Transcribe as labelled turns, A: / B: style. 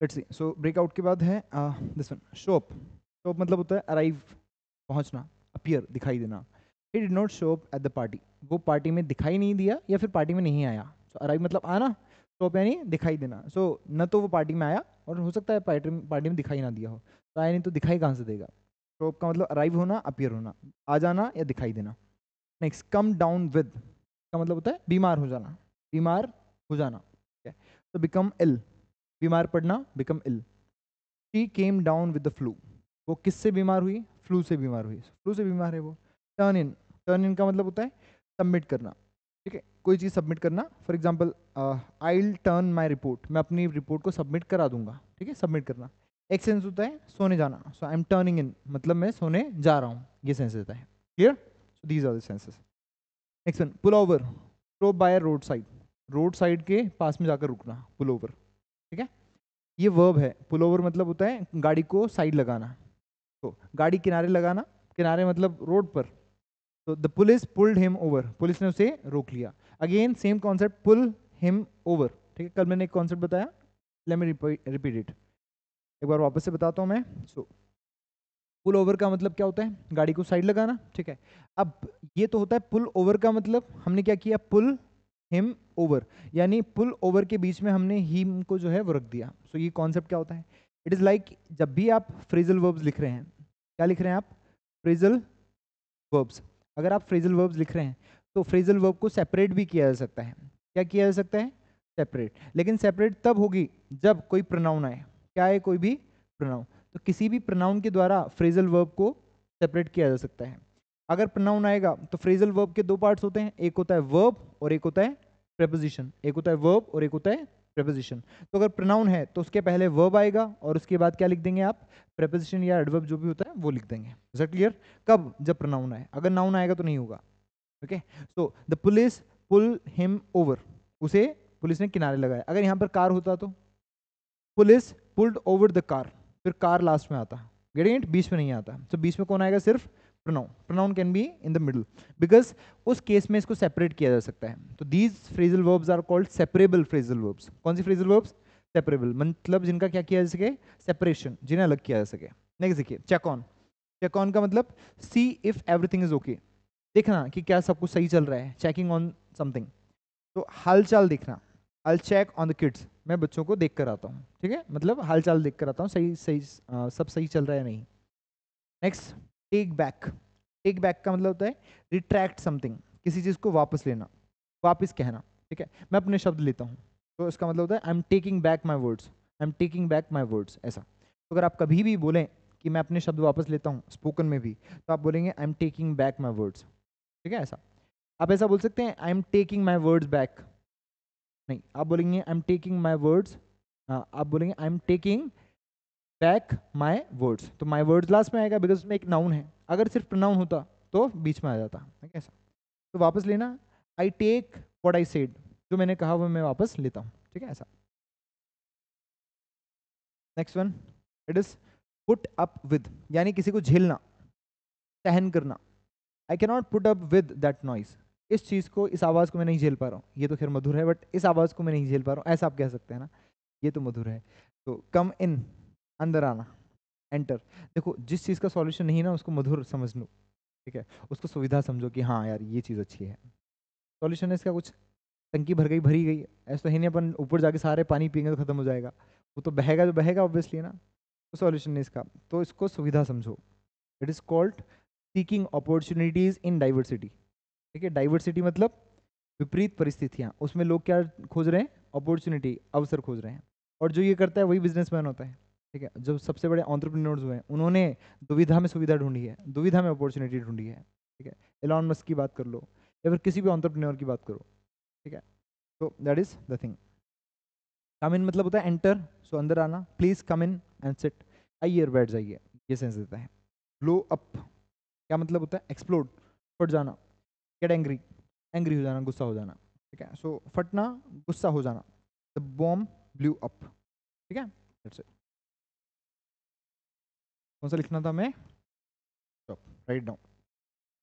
A: Let's see, so breakout के बाद है this one, show up. Show up मतलब होता है अराइव, पहुंचना, अपीयर, दिखाई देना। He did not show up at the party, वो पार्टी में दिखाई नहीं दिया या फिर पार्टी में नहीं आया। सो अराइव मतलब आना, शो अप यानी दिखाई देना। सो न तो वो पार्टी में आया और हो सकता है पार्टी में दिखाई ना दिया हो, तो आया नहीं तो दिखाई कहाँ से देगा। शो अप का मतलब अराइव होना, अपीयर होना, आ जाना या दिखाई देना। नेक्स्ट, कम डाउन विद का मतलब होता है बीमार हो जाना, बीमार हो जाना। तो बिकम इल, बीमार पड़ना, become ill. She came down with the flu, वो किससे बीमार हुई, फ्लू से बीमार हुई, फ्लू से बीमार है वो। टर्न इन, टर्न इन का मतलब होता है सबमिट करना, ठीक है, कोई चीज़ सबमिट करना। For example, I will turn my report, मैं अपनी रिपोर्ट को सबमिट करा दूंगा, ठीक है, सबमिट करना। एक सेंस होता है सोने जाना, सो आई एम टर्निंग इन, मतलब मैं सोने जा रहा हूँ, ये सेंस देता है। Clear? So these are the senses. Next one, pull over, stop by road side, road side के पास में जाकर रुकना, पुल ओवर, ठीक है। ये वर्ब है, पुल ओवर मतलब होता है गाड़ी को साइड लगाना, तो गाड़ी किनारे लगाना, किनारे मतलब रोड पर। तो the police pulled him over, police ने उसे रोक लिया। Again same concept, pull him over, ठीक है। कल मैंने एक कॉन्सेप्ट बताया, लेट मी रिपीट इट, एक बार वापस से बताता हूँ मैं। सो पुल ओवर का मतलब क्या होता है, गाड़ी को साइड लगाना, ठीक है। अब ये तो होता है पुल ओवर का मतलब, हमने क्या किया, पुल हिम ओवर, यानी पुल ओवर के बीच में हमने हिम को जो है वो रख दिया। सो ये कॉन्सेप्ट क्या होता है, इट इज लाइक जब भी आप फ्रेजल वर्ब्स लिख रहे हैं, क्या लिख रहे हैं आप, फ्रेजल वर्ब्स। अगर आप फ्रेजल वर्ब्स लिख रहे हैं तो फ्रेजल वर्ब को सेपरेट भी किया जा सकता है। क्या किया जा सकता है, सेपरेट, लेकिन सेपरेट तब होगी जब कोई प्रोनाउन आए। क्या है, कोई भी प्रोनाउन, तो किसी भी प्रोनाउन के द्वारा फ्रेजल वर्ब को सेपरेट किया जा सकता है। अगर प्रोनाउन आएगा तो फ्रेजल वर्ब के दो पार्ट्स होते हैं, एक होता है वर्ब और एक होता है प्रेपोजिशन, एक होता है वर्ब और एक होता है प्रेपोजिशन। तो अगर प्रोनाउन है तो उसके पहले वर्ब आएगा और उसके बाद क्या लिख देंगे आप, प्रेपोजिशन या एडवर्ब जो भी होता है वो लिख देंगे। Is that clear? कब, जब प्रोनाउन आए, अगर नाउन आएगा तो नहीं होगा। Okay, so the police pull him over, उसे पुलिस ने किनारे लगाया। अगर यहां पर कार होता तो police pulled over the car, फिर कार लास्ट में आता, गेटिंग इट, बीच में नहीं आता। तो बीच में कौन आएगा, सिर्फ pronoun, pronoun can be in the middle, because उस केस में इसको सेपरेट किया जा सकता है। तो these phrasal verbs are called separable phrasal verbs. कौन सी फ्रेजल वर्ब्स, सेपरेबल, मतलब जिनका क्या किया जा सके, सेपरेशन, जिन्हें अलग किया जा सके। नेक्स्ट देखिए, चेक ऑन, चेक ऑन का मतलब see if everything is okay, देखना कि क्या सब कुछ सही चल रहा है, चेकिंग ऑन समथिंग। तो हालचाल देखना, I check on the kids, मैं बच्चों को देख कर आता हूँ, ठीक है, मतलब हालचाल देख कर आता हूँ, सही सही सब सही चल रहा है नहीं। Next, take back, take back का मतलब होता है रिट्रैक्ट समथिंग, किसी चीज़ को वापस लेना, वापस कहना, ठीक है। मैं अपने शब्द लेता हूँ तो इसका मतलब होता है I am taking back my words, I am taking back my words, ऐसा। तो अगर आप कभी भी बोलें कि मैं अपने शब्द वापस लेता हूँ स्पोकन में भी, तो आप बोलेंगे I am taking back my words, ठीक है, ऐसा। आप ऐसा बोल सकते हैं I am taking my words back, नहीं, आप बोलेंगे I am taking my words, आप बोलेंगे I am taking back my words. तो माई वर्ड्स लास्ट में आएगा बिकॉज उसमें एक नाउन है, अगर सिर्फ प्रोनाउन होता तो बीच में आ जाता, ठीक है, ऐसा। तो वापस लेना, I take what I said, जो मैंने कहा वो मैं वापस लेता हूँ, ठीक है, ऐसा। Next one, it is put up with, यानी किसी को झेलना, सहन करना। I can not put up with that noise, इस चीज को, इस आवाज को मैं नहीं झेल पा रहा हूँ, ये तो खैर मधुर है बट इस आवाज को मैं नहीं झेल पा रहा हूँ, ऐसा आप कह सकते हैं ना, ये तो मधुर है। तो कम इन, अंदर आना, एंटर। देखो जिस चीज का सॉल्यूशन नहीं है ना उसको मधुर समझ लो, ठीक है, उसको सुविधा समझो कि हाँ यार ये चीज अच्छी है। सॉल्यूशन है इसका कुछ, टंकी भर गई भरी गई, ऐसा तो है नहीं अपन ऊपर जाके सारे पानी पियेंगे तो खत्म हो जाएगा, वो तो बहेगा, जो बहेगा ऑब्वियसली ना, तो सॉल्यूशन नहीं इसका, तो इसको सुविधा समझो। It is called seeking opportunities in diversity, ठीक है, डाइवर्सिटी मतलब विपरीत परिस्थितियां, उसमें लोग क्या खोज रहे हैं, अपॉर्चुनिटी, अवसर खोज रहे हैं। और जो ये करता है वही बिजनेसमैन होता है, ठीक है। जो सबसे बड़े एंटरप्रेन्योर्स हुए हैं उन्होंने दुविधा में सुविधा ढूंढी है, दुविधा में अपॉर्चुनिटी ढूंढी है, ठीक है। एलॉन मस्क की बात कर लो या फिर किसी भी एंटरप्रेन्योर की बात करो, ठीक है। तो दैट इज द थिंग। कम इन मतलब होता है एंटर, सो अंदर आना, please come in and sit, आइए और बैठ जाइए, ये सेंस देता है। ब्लो अप क्या मतलब होता है, एक्सप्लोड, फट जाना, गेट एंग्री, एंग्री हो जाना, गुस्सा हो जाना, ठीक है। सो फटना, गुस्सा हो जाना, द बॉम्ब ब्लू अप, ठीक है, दैट्स इट। कौन सा लिखना था मैं, राइट डाउन।